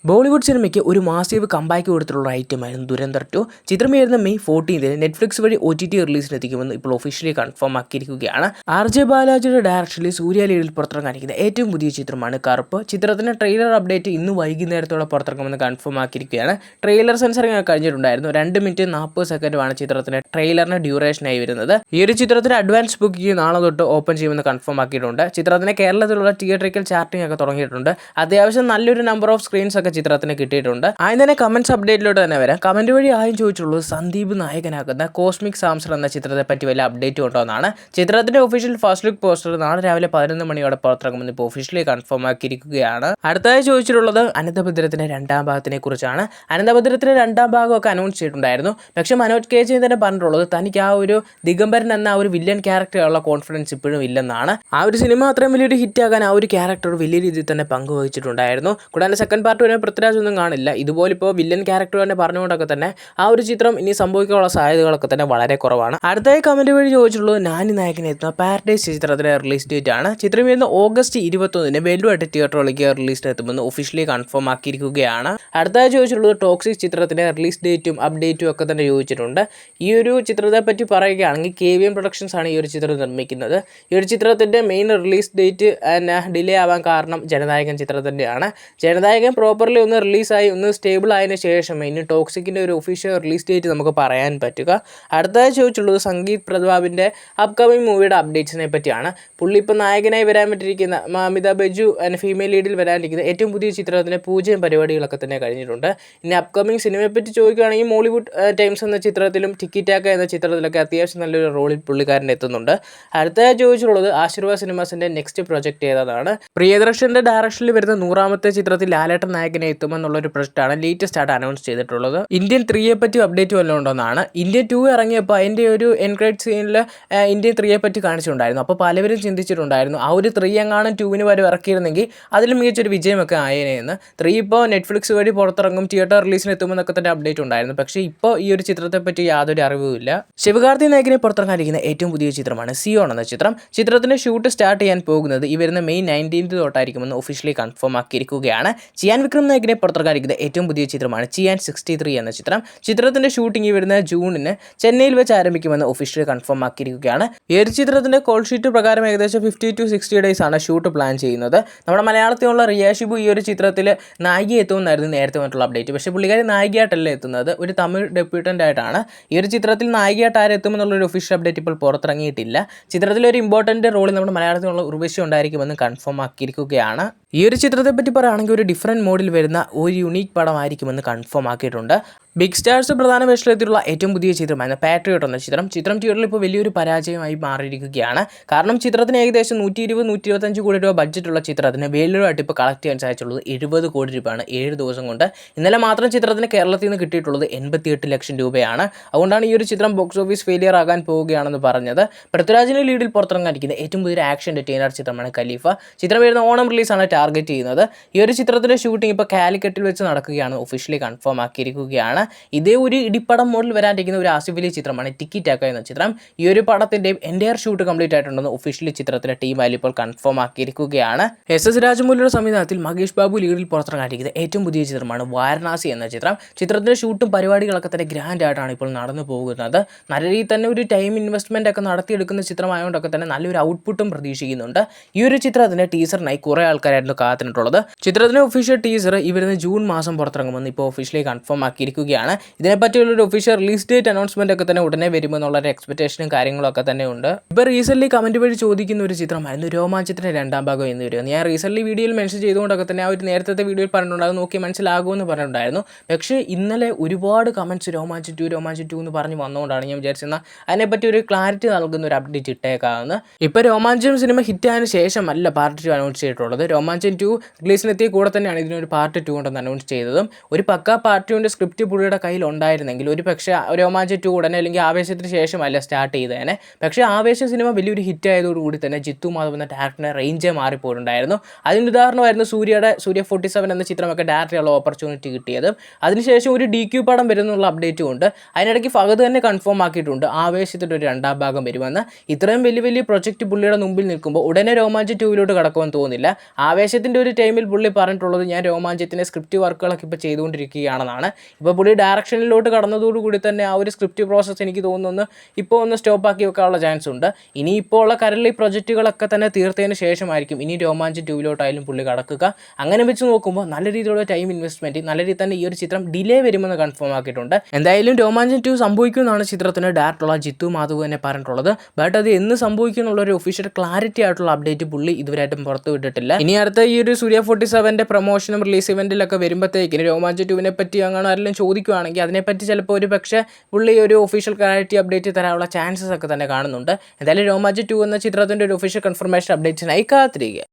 ബോളിവുഡ് സിനിമയ്ക്ക് ഒരു massive comeback കൊടുത്തിട്ടുള്ള ഐറ്റമായിരുന്നു ദുരന്തർ 2. ചിത്രം വരുന്ന മെയ് 14 നെറ്റ്ഫ്ലിക്സ് വഴി OTT റിലീസിനെത്തിക്കുമെന്ന് ഇപ്പോൾ ഒഫീഷ്യലി കൺഫേം ആക്കിയിരിക്കുകയാണ്. RJ ബാലാജിയുടെ ഡയറക്ഷനിൽ സൂര്യ ലീഡിൽ പുറത്തിറങ്ങാനിരിക്കുന്ന ഏറ്റവും പുതിയ ചിത്രമാണ് കറുപ്പ്. ചിത്രത്തിന്റെ ട്രെയിലർ അപ്ഡേറ്റ് ഇന്ന് വൈകുന്നേരത്തോടെ പുറത്തിറങ്ങുമെന്ന് കൺഫേം ആക്കിയിരിക്കുകയാണ്. ട്രെയിലർ സെൻസറിങ് കഴിഞ്ഞിട്ടുണ്ടായിരുന്നു. 2 മിനിറ്റ് 40 സെക്കൻഡുമാണ് ചിത്രത്തിന്റെ ട്രെയിലറിന് ഡ്യൂറേഷനായി വരുന്നത്. ഈ ഒരു ചിത്രത്തിന് അഡ്വാൻസ് ബുക്കിംഗ് നാളെ തൊട്ട് ഓപ്പൺ ചെയ്യുമെന്ന് കൺഫേം ആക്കിയിട്ടുണ്ട്. ചിത്രത്തിന് കേരളത്തിലുള്ള തിയേറ്ററിക്കൽ ചാർട്ടിംഗ് ഒക്കെ തുടങ്ങിയിട്ടുണ്ട്. അത്യാവശ്യം നല്ലൊരു നമ്പർ ഓഫ് സ്ക്രീൻസ് ഒക്കെ ചിത്രത്തിന് കിട്ടിയിട്ടുണ്ട്. ആദ്യം തന്നെ കമന്റ്സ് അപ്ഡേറ്റിലോട്ട് തന്നെ വരാം. കമന്റ് വഴി ആദ്യം ചോദിച്ചുള്ളത് സന്ദീപ് നായകനാക്കുന്ന കോസ്മിക് സാംസർ എന്ന ചിത്രത്തെ പറ്റി വല്ല അപ്ഡേറ്റ് ഉണ്ടോ എന്നാണ്. ചിത്രത്തിന്റെ ഒഫീഷ്യൽ ഫസ്റ്റ് ലുക്ക് പോസ്റ്റർ നാളെ രാവിലെ 11 മണിയോടെ പുറത്തിറങ്ങുമെന്ന് ഇപ്പോൾ ഒഫീഷ്യലി കൺഫേം ആക്കിയിരിക്കുകയാണ്. അടുത്തതായി ചോദിച്ചിട്ടുള്ളത് അനന്തഭദ്രത്തിന്റെ രണ്ടാം ഭാഗത്തിനെ കുറിച്ചാണ്. അനന്തഭദ്രത്തിന്റെ രണ്ടാം ഭാഗമൊക്കെ അനൗൺസ് ചെയ്തിട്ടുണ്ടായിരുന്നു. പക്ഷേ മനോജ് കെ ജയൻ തന്നെ പറഞ്ഞിട്ടുള്ളത് തനിക്ക് ആ ഒരു ദിഗംബരൻ എന്ന ആ ഒരു വില്ലൻ ക്യാരക്ടറുള്ള കോൺഫിഡൻസ് ഇപ്പോഴും ഇല്ലെന്നാണ്. ആ ഒരു സിനിമ അത്രയും വലിയൊരു ഹിറ്റ് ആകാൻ ആ ഒരു ക്യാരക്ടർ വലിയ രീതിയിൽ തന്നെ പങ്കുവഹിച്ചിട്ടുണ്ടായിരുന്നു. കൂടാതെ സെക്കൻഡ് പാർട്ട് വരെ പൃഥ്വിരാജ് ഒന്നും കാണില്ല. ഇതുപോലെ ഇപ്പോൾ വില്ലൻ ക്യാരക്ടർ തന്നെ പറഞ്ഞുകൊണ്ടൊക്കെ തന്നെ ആ ഒരു ചിത്രം ഇനി സംഭവിക്കാനുള്ള സാധ്യതകളൊക്കെ തന്നെ വളരെ കുറവാണ്. അടുത്തായി കമന്റ് വഴി ചോദിച്ചിട്ടുള്ളത് നാനി നായകനെ എത്തുന്ന പാരഡൈസ് ചിത്രത്തിന്റെ റിലീസ് ഡേറ്റ് ആണ്. ചിത്രം വരുന്ന ഓഗസ്റ്റ് 21 വേൾഡ് തിയേറ്ററുകളിലേക്ക് റിലീസിനെത്തുമെന്ന് ഒഫീഷ്യലി കൺഫേം ആക്കിയിരിക്കുകയാണ്. അടുത്തായി ചോദിച്ചിട്ടുള്ളത് ടോക്സിക് ചിത്രത്തിന്റെ റിലീസ് ഡേറ്റും അപ്ഡേറ്റും ഒക്കെ തന്നെ ചോദിച്ചിട്ടുണ്ട്. ഈ ഒരു ചിത്രത്തെ പറ്റി പറയുകയാണെങ്കിൽ KVM പ്രൊഡക്ഷൻസ് ആണ് ഈ ഒരു ചിത്രം നിർമ്മിക്കുന്നത്. ഈ ഒരു ചിത്രത്തിന്റെ മെയിൻ റിലീസ് ഡേറ്റ് ഡിലേ ആവാൻ കാരണം ജനനായകൻ ചിത്രം തന്നെയാണ്. ജനനായകൻ പ്രോപ്പർലി ഒന്ന് റിലീസായി ഒന്ന് സ്റ്റേബിൾ ആയതിനു ശേഷം ഇനി ടോക്സിക്കിൻ്റെ ഒരു ഒഫീഷ്യൽ റിലീസ് ഡേറ്റ് നമുക്ക് പറയാൻ പറ്റുക. അടുത്തതായി ചോദിച്ചുള്ളത് സംഗീത് പ്രതാപിൻ്റെ അപ്കമിങ് മൂവിയുടെ അപ്ഡേറ്റ്സിനെ പറ്റിയാണ്. പുള്ളി ഇപ്പോൾ നായകനായി വരാൻ പറ്റിയിരിക്കുന്ന അമിതാഭ് ബച്ചു ആൻഡ് ഫീമെയിൽ ലീഡിൽ വരാനിരിക്കുന്ന ഏറ്റവും പുതിയ ചിത്രത്തിൻ്റെ പൂജയും പരിപാടികളൊക്കെ തന്നെ കഴിഞ്ഞിട്ടുണ്ട്. ഇനി അപ്കമിങ് സിനിമയെ പറ്റി ചോദിക്കുകയാണെങ്കിൽ മോളിവുഡ് ടൈംസ് എന്ന ചിത്രത്തിലും ടിക്കി ടാക്ക എന്ന ചിത്രത്തിലൊക്കെ അത്യാവശ്യം നല്ലൊരു റോളിൽ പുള്ളിക്കാരൻ എത്തുന്നുണ്ട്. അടുത്തതായി ചോദിച്ചുള്ളത് ആശീർവാദ് സിനിമാസിൻ്റെ നെക്സ്റ്റ് പ്രൊജക്ട് ഏതാണ്. പ്രിയദർശൻ്റെ ഡയറക്ഷനിൽ വരുന്ന 100ാമത്തെ ചിത്രത്തിൽ ലാലേട്ടൻ നായകനെ എത്തുമെന്നുള്ളൊരു പ്രൊജക്റ്റാണ് ലേറ്റസ്റ്റ് ആയിട്ട് അനൗൺസ് ചെയ്തിട്ടുള്ളത്. ഇന്ത്യൻ 3യെ പറ്റി അപ്ഡേറ്റ് വല്ലതും ഉണ്ടോന്നാണ്. ഇന്ത്യൻ 2 ഇറങ്ങിയപ്പോൾ അതിൻ്റെ ഒരു എൻക്രേഡ് സീനിൽ ഇന്ത്യൻ 3യെ പറ്റി കാണിച്ചിട്ടുണ്ടായിരുന്നു. അപ്പോൾ പലവരും ചിന്തിച്ചിട്ടുണ്ടായിരുന്നു ആ ഒരു 3 എങ്ങാനും 2 വരെ ഇറക്കിയിരുന്നെങ്കിൽ അതിലും മികച്ചൊരു വിജയമൊക്കെ ആയേനെന്ന്. 3 ഇപ്പോൾ നെറ്റ്ഫ്ലിക്സ് വഴി പുറത്തിറങ്ങും, തിയേറ്റർ റിലീസിന് എത്തുമെന്നൊക്കെ തന്നെ അപ്ഡേറ്റ് ഉണ്ടായിരുന്നു. പക്ഷേ ഇപ്പോൾ ഈ ഒരു ചിത്രത്തെ പറ്റി യാതൊരു അറിവുമില്ല. ശിവകാർത്തി നായകനെ പുറത്തിറങ്ങാനിരിക്കുന്ന ഏറ്റവും പുതിയ ചിത്രമാണ് സിയോൺ എന്ന ചിത്രം. ചിത്രത്തിന്റെ ഷൂട്ട് സ്റ്റാർട്ട് ചെയ്യാൻ പോകുന്നത് ഈ വരുന്ന മെയ് 19 തൊട്ടായിരിക്കുമെന്ന് ഒഫീഷ്യലി കൺഫേം ആക്കിയിരിക്കുകയാണ്. ചിയാൻ വിക്രം നായകനെ പുറത്തിറക്കാനിരിക്കുന്ന ഏറ്റവും പുതിയ ചിത്രമാണ് ചിയാൻ 63 എന്ന ചിത്രം. ചിത്രത്തിന്റെ ഷൂട്ടിംഗ് വരുന്ന ജൂണിന് ചെന്നൈയിൽ വെച്ച് ആരംഭിക്കുമെന്ന് ഒഫീഷ്യലി കൺഫേം ആക്കിയിരിക്കുകയാണ്. ഈ ഒരു ചിത്രത്തിന്റെ കോൾ ഷീറ്റ് പ്രകാരം ഏകദേശം 50 to 60 ഡേയ്സ് ആണ് ഷൂട്ട് പ്ലാൻ ചെയ്യുന്നത്. നമ്മുടെ മലയാളത്തിലുള്ള റിയ ഷിബു ഈ ഒരു ചിത്രത്തിൽ നായിക എത്തുമെന്നായിരുന്നു നേരത്തെ വന്നിട്ടുള്ള അപ്ഡേറ്റ്. പക്ഷേ പുള്ളിക്കാരി നായികയായിട്ടല്ല എത്തുന്നത്, ഒരു തമിഴ് ഡെബ്യൂട്ടൻ്റ് ആയിട്ടാണ്. ഈ ഒരു ചിത്രത്തിൽ നായികയായിട്ട് ആരെത്തുമെന്നുള്ളൊരു ഒഫീഷ്യൽ അപ്ഡേറ്റ് ഇപ്പോൾ പുറത്തിറങ്ങിയിട്ടില്ല. ചിത്രത്തിലൊരു ഇമ്പോർട്ടൻ്റ് റോളിൽ നമ്മുടെ മലയാളത്തിലുള്ള ഉർവശി ഉണ്ടായിരിക്കുമെന്ന് കൺഫേം ആക്കിയിരിക്കുകയാണ്. ഈ ഒരു ചിത്രത്തെ പറ്റി പറയുകയാണെങ്കിൽ ഒരു ഡിഫറൻറ്റ് മോഡിൽ വരുന്ന ഒരു യുണീക്ക് പടമായിരിക്കുമെന്ന് കൺഫേം ആക്കിയിട്ടുണ്ട്. ബിഗ് സ്റ്റാർസ് പ്രധാന വേഷത്തിലുള്ള ഏറ്റവും പുതിയ ചിത്രമാണ് പാട്രിയോട്ട് എന്ന ചിത്രം. ചിത്രം തിയേറ്ററിൽ ഇപ്പോൾ വലിയൊരു പരാജയമായി മാറിയിരിക്കുകയാണ്. കാരണം ചിത്രത്തിന് ഏകദേശം 120-125 കോടി രൂപ ബഡ്ജറ്റുള്ള ചിത്രത്തിന് വേൾഡുമായിട്ട് ഇപ്പോൾ കളക്ട് ചെയ്യാൻ സാധിച്ചുള്ളത് 70 കോടി രൂപയാണ് 7 ദിവസം കൊണ്ട്. ഇന്നലെ മാത്രം ചിത്രത്തിന് കേരളത്തിൽ നിന്ന് കിട്ടിയിട്ടുള്ളത് 88 ലക്ഷം രൂപയാണ്. അതുകൊണ്ടാണ് ഈ ഒരു ചിത്രം ബോക്സ് ഓഫീസ് ഫെയിലിയർ ആകാൻ പോവുകയാണെന്ന് പറഞ്ഞത്. പൃഥ്വിരാജിന്റെ ലീഡിൽ പുറത്തിറങ്ങാനിരിക്കുന്ന ഏറ്റവും പുതിയ ആക്ഷൻ എന്റർടൈനർ ചിത്രമാണ് ഖലീഫ. ചിത്രം വരുന്ന ഓണം റിലീസാണ് ടാർഗറ്റ് ചെയ്യുന്നത്. ഈ ഒരു ചിത്രത്തിന്റെ ഷൂട്ടിംഗ് ഇപ്പോൾ കാലിക്കറ്റിൽ വെച്ച് നടക്കുകയാണ്, ഒഫീഷ്യലി കൺഫേം ആക്കിയിരിക്കുകയാണ്. ഇതേ ഒരു ഇടിപ്പടം മോഡിൽ വരാനിരിക്കുന്ന ഒരു ആസിഫ് അലി ചിത്രമാണ് ടിക്കി ടാക്ക എന്ന ചിത്രം. ഈ ഒരു പടത്തിന്റെ എൻ്റയർ ഷൂട്ട് കംപ്ലീറ്റ് ആയിട്ടുണ്ടെന്ന് ഒഫീഷ്യലി ചിത്രത്തിന്റെ ടീം ആയാലും ഇപ്പോൾ കൺഫേം ആക്കിയിരിക്കുകയാണ്. SS രാജമൗലിയുടെ സംവിധാനത്തിൽ മഹേഷ് ബാബു ലീഡിൽ പുറത്തിറങ്ങാനിരിക്കുന്ന ഏറ്റവും പുതിയ ചിത്രമാണ് വാരണാസി എന്ന ചിത്രം. ചിത്രത്തിന്റെ ഷൂട്ടും പരിപാടികളൊക്കെ തന്നെ ഗ്രാൻഡ് ആയിട്ടാണ് ഇപ്പോൾ നടന്നു പോകുന്നത്. നല്ല രീതിയിൽ തന്നെ ഒരു ടൈം ഇൻവെസ്റ്റ്മെന്റ് ഒക്കെ നടത്തിയെടുക്കുന്ന ചിത്രമായതുകൊണ്ടൊക്കെ തന്നെ നല്ലൊരു ഔട്ട്പുട്ടും പ്രതീക്ഷിക്കുന്നുണ്ട്. ഈ ഒരു ചിത്രത്തിന്റെ ടീസറിനായി കുറേ ആൾക്കാരായിരുന്നു കാത്തിട്ടുള്ളത്. ചിത്രത്തിന്റെ ഒഫീഷ്യൽ ടീസർ ഈ വരുന്ന ജൂൺ മാസം പുറത്തിറങ്ങുമെന്ന് ഇപ്പോൾ ഒഫീഷ്യലി കൺഫേം ആക്കിയിരിക്കുകയാണ്. ഇതിനെപ്പറ്റിയുള്ളൊരു ഒഫീഷ്യൽ റിലീസ് ഡേറ്റ് അനൗൺസ്മെന്റ് ഒക്കെ തന്നെ ഉടനെ വരുമെന്നുള്ളൊരു എക്സ്പെക്ടേഷനും കാര്യങ്ങളൊക്കെ തന്നെ ഉണ്ട്. ഇപ്പോൾ റീസെന്റ് കമന്റ് വഴി ചോദിക്കുന്ന ഒരു ചിത്രമായിരുന്നു രോമാഞ്ചത്തിന്റെ രണ്ടാം ഭാഗം എന്ന് വരുന്നത്. ഞാൻ റീസെന്റ് വീഡിയോയിൽ മെൻഷൻ ചെയ്തുകൊണ്ടൊക്കെ തന്നെ ആ ഒരു നേരത്തെ വീഡിയോയിൽ പറഞ്ഞിട്ടുണ്ടായിരുന്നു, നോക്കി മനസ്സിലാകുമെന്ന് പറഞ്ഞിട്ടുണ്ടായിരുന്നു. പക്ഷേ ഇന്നലെ ഒരുപാട് കമന്റ്സ് രോമാഞ്ച് 2 എന്ന് പറഞ്ഞ് വന്നുകൊണ്ടാണ് ഞാൻ വിചാരിച്ചിരുന്നത് അതിനെപ്പറ്റി ഒരു ക്ലാരിറ്റി നൽകുന്ന ഒരു അപ്ഡേറ്റ് ഇട്ടേക്കാവുന്ന. ഇപ്പോൾ രോമാഞ്ചം സിനിമ ഹിറ്റായതിനു ശേഷമല്ല പാർട്ട് 2 അനൗൺസ് ചെയ്തിട്ടുള്ളത്. രോമാഞ്ചം 2 റിലീസിനെത്തിയ കൂടെ തന്നെയാണ് ഇതിനൊരു പാർട്ട് 2 ഉണ്ടെന്ന് അനൗൺസ് ചെയ്തതും. ഒരു പക്ക പാർട്ട് 2ന്റെ സ്ക്രിപ്റ്റ് പുള്ളി പുള്ളിയുടെ കയ്യിൽ ഉണ്ടായിരുന്നെങ്കിൽ ഒരു പക്ഷേ രോമാഞ്ചം 2 ഉടനെ അല്ലെങ്കിൽ ആവേശത്തിന് ശേഷമല്ല സ്റ്റാർട്ട് ചെയ്തേനെ. പക്ഷേ ആവേശം സിനിമ വലിയൊരു ഹിറ്റ് ആയതോടുകൂടി തന്നെ ജിത്തു മാധവ് എന്ന ഡയറക്ടറിൻ്റെ റേഞ്ചേ മാറിപ്പോയിട്ടുണ്ടായിരുന്നു. അതിന് ഉദാഹരണമായിരുന്നു സൂര്യ 47 എന്ന ചിത്രമൊക്കെ ഡയറക്ടറുള്ള ഓപ്പർച്യൂണിറ്റി കിട്ടിയത്. അതിനുശേഷം ഒരു DQ പടം വരുന്നുള്ള അപ്ഡേറ്റും ഉണ്ട്. അതിനിടയ്ക്ക് ഫഹദ് തന്നെ കൺഫേം ആക്കിയിട്ടുണ്ട് ആവേശത്തിൻ്റെ ഒരു 2ാം ഭാഗം വരുമെന്ന്. ഇത്രയും വലിയ പ്രൊജക്റ്റ് പുള്ളിയുടെ മുമ്പിൽ നിൽക്കുമ്പോൾ ഉടനെ രോമാഞ്ചം 2 കടക്കുമെന്ന് തോന്നുന്നില്ല. ആവേശത്തിൻ്റെ ഒരു ടൈമിൽ പുള്ളി പറഞ്ഞിട്ടുള്ളത് ഞാൻ രോമാഞ്ചത്തിൻ്റെ സ്ക്രിപ്റ്റ് വർക്കുകളൊക്കെ ഇപ്പോൾ ചെയ്തുകൊണ്ടിരിക്കുകയാണെന്നാണ്. ഇപ്പോൾ പുള്ളി ഡയറക്ഷനിലോട്ട് കടന്നതോടുകൂടി തന്നെ ആ ഒരു സ്ക്രിപ്റ്റ് പ്രോസസ്സ് എനിക്ക് തോന്നുന്നു ഇപ്പോൾ ഒന്ന് സ്റ്റോപ്പ് ആക്കി വെക്കാനുള്ള ചാൻസ് ഉണ്ട്. ഇനിയിപ്പോൾ ഉള്ള കരളി പ്രൊജക്റ്റുകളൊക്കെ തന്നെ തീർത്തതിന് ശേഷമായിരിക്കും ഇനി രോമാഞ്ചം 2 പുള്ളി കടക്കുക. അങ്ങനെ വെച്ച് നോക്കുമ്പോൾ നല്ല രീതിയിലുള്ള ടൈം ഇൻവെസ്റ്റ്മെൻറ്റ്, നല്ല രീതിയിൽ തന്നെ ഈ ഒരു ചിത്രം ഡിലേ വരുമെന്ന് കൺഫേം ആക്കിയിട്ടുണ്ട്. എന്തായാലും രോമാഞ്ചം 2 സംഭവിക്കുമെന്നാണ് ചിത്രത്തിന് ഡയറക്ടറുള്ള ജിത്തു മാധവ് തന്നെ പറഞ്ഞിട്ടുള്ളത്. ബട്ട് അത് എന്ന് സംഭവിക്കും എന്നുള്ളൊരു ഒഫീഷ്യൽ ക്ലാരിറ്റി ആയിട്ടുള്ള അപ്ഡേറ്റ് പുള്ളി ഇതുവരെയായിട്ടും പുറത്തു വിട്ടിട്ടില്ല. ഇനി അടുത്ത ഈ ഒരു സൂര്യ 47 പ്രൊമോഷനും റിലീസ് ഇവന്റിലൊക്കെ വരുമ്പോഴത്തേക്കിന് രോമാഞ്ചം 2 പറ്റി അങ്ങനെ ആരെങ്കിലും ചോദിക്കുകയാണെങ്കിൽ അതിനെപ്പറ്റി ചിലപ്പോൾ ഒരു പക്ഷേ പുള്ളി ഒരു ഒഫീഷ്യൽ ക്ലാരിറ്റി അപ്ഡേറ്റ് തരാനുള്ള ചാൻസസ് ഒക്കെ തന്നെ കാണുന്നുണ്ട്. എന്തായാലും രോമാഞ്ചം 2 എന്ന ചിത്രത്തിൻ്റെ ഒരു ഒഫീഷ്യൽ കൺഫർമേഷൻ അപ്ഡേറ്റ്സിനായി കാത്തിരിക്കുക.